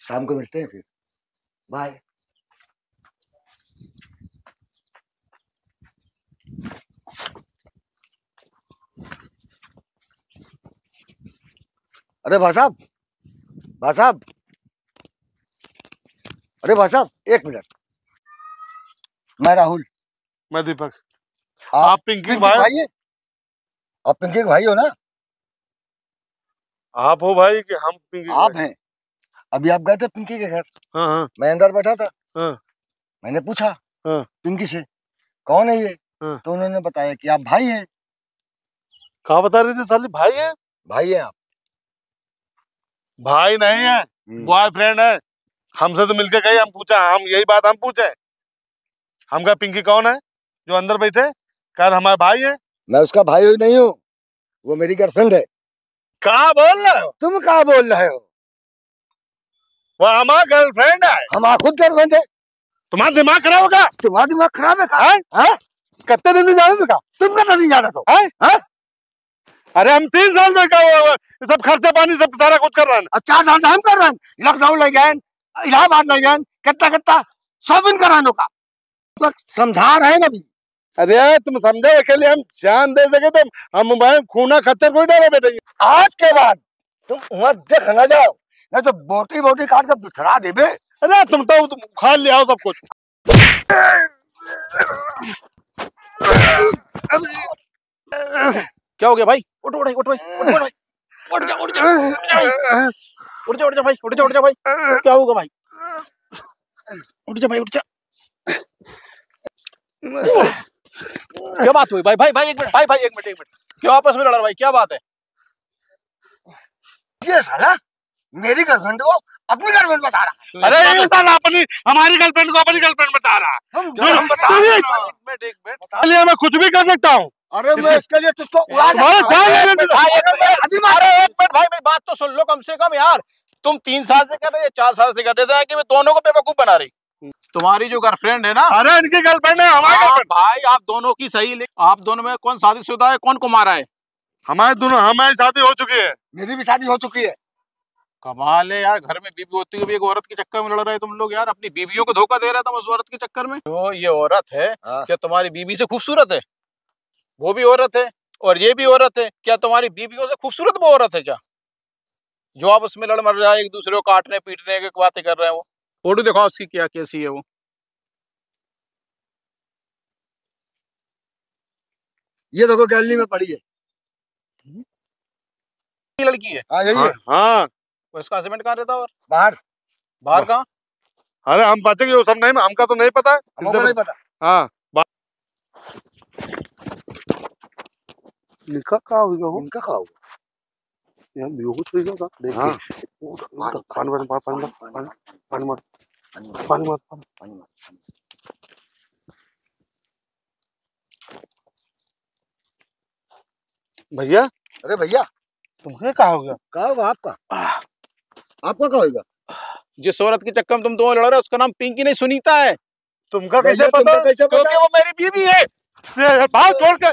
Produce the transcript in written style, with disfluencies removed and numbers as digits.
शाम को मिलते हैं फिर। बाय। अरे भाई साहब, भाई साहब, अरे भाई साहब, एक मिनट। मैं राहुल। मैं दीपक। आप पिंकी भाई है? आप पिंकी के भाई हो ना? आप हो भाई कि हम पिंकी? आप हैं। अभी आप गए थे पिंकी के घर। हाँ हाँ। मैं अंदर बैठा था। हाँ। मैंने पूछा हाँ। पिंकी से, कौन है ये? हाँ। तो उन्होंने बताया कि आप भाई हैं। कहा बता रही थी साली? भाई है? भाई हैं आप? भाई नहीं है, बॉयफ्रेंड है। हमसे तो मिलके गई, हम पूछा, हम यही बात हम पूछे। हम कहा पिंकी कौन है जो अंदर बैठे? कहा हमारे भाई है। मैं उसका भाई ही नहीं हूँ, वो मेरी गर्लफ्रेंड है। कहा बोल रहे हो? तुम कहा बोल रहे हो? वो हमारा गर्लफ्रेंड है। हमारा खुद गर्लफ्रेंड है। तुम्हारा दिमाग खराब होगा? तुम्हारा दिमाग खराब है? कितने दिन जाने तुम? तुम कितना दिन जाना तो? अरे हम 3 साल में क्या हुआ, सब खर्चा पानी सब सारा कुछ कर रहे हैं। 4 साल से हम कर रहे हैं। लखनऊ ले गए, इलाहाबाद ले गए, कितना कितना शॉपिंग कराने का समझा रहे हैं अभी। अरे तुम समझे के लिए हम जान दे सके तो हम भाई खूना खच्चर कोई डरे बैठेंगे। आज के बाद तुम वहां देख न जाओ, नहीं तो बोटी बोटी काट कर बिखरा देबे। अरे तुम खा लिया सब कुछ। क्या हो गया भाई? उठ भाई, उठ भाई, उठ भाई, उठ जा, उठ जा, उठ जा, उठ जा भाई, उठ जा, उठ जा भाई। क्या होगा भाई? उठ जा भाई, उठ जा। क्या बात हुई भाई? भाई भाई एक मिनट, भाई भाई एक मिनट, एक मिनट। क्यों आपस में लड़ रहे भाई? क्या बात है? ये साला मेरी गर्लफ्रेंड को अपनी गर्लफ्रेंड बता रहा। अरे ये साला अपनी हमारी गर्लफ्रेंड को अपनी गर्लफ्रेंड बता रहा। हम बता रहे हैं। एक मिनट, मैं कुछ भी कर सकता हूँ। अरे मैं इसके लिए तुझको उड़ा तुम्हारा सकता जान हूँ। लेने दो। अरे एक मिनट भाई, मेरी बात तो सुन लो कम से कम यार। तुम 3 साल से कर रहे हो, 4 साल से कर रहे थे कि मैं दोनों को बेवकूफ बना रही। तुम्हारी जो गर्लफ्रेंड है ना, अरे इनकी गर्लफ्रेंड है, हमारी गर्लफ्रेंड। भाई आप दोनों की सही, आप दोनों में कौन शादीशुदा है, कौन को मारा है? हमारी शादी हो चुकी है। मेरी भी शादी हो चुकी है। कमाल है यार, घर में बीवी होती हुई भी एक औरत के चक्कर में लड़ रहे तुम लोग यार। अपनी बीवियों को धोखा दे रहा था उस औरत के चक्कर में। तो ये औरत है क्या तुम्हारी बीवी से खूबसूरत है? वो भी औरत है और ये भी औरत है। क्या तुम्हारी बीवियों से खूबसूरत वो औरत है क्या, जो आप उसमें लड़ मर रहा है, एक दूसरे को काटने पीटने की बातें कर रहे हैं? वो फोटो दिखाओ उसकी, क्या कैसी है वो? ये देखो गैलरी में पड़ी है। ये लड़की है? हाँ यही है। हाँ। तो इसका हस्बैंड कहाँ रहता है? और बाहर। बाहर कहाँ? अरे हम बचेंगे वो सब नहीं, हमका तो नहीं पता। हमको नहीं पता। हाँ लिखा का होगा वो? उनका खाओ यार बेहोश हो जाएगा। देखिए पानी मत पानी मत। भैया। अरे भैया तुम्हें कहा होगा? कहा होगा आपका? आपका कहा होगा? जिस औरत के चक्कर में तुम दोनों लड़ रहे हो उसका नाम पिंकी नहीं सुनीता है। तुमका कैसे पता? कैसे पता? क्योंकि वो मेरी बीवी है। भाव छोड़ के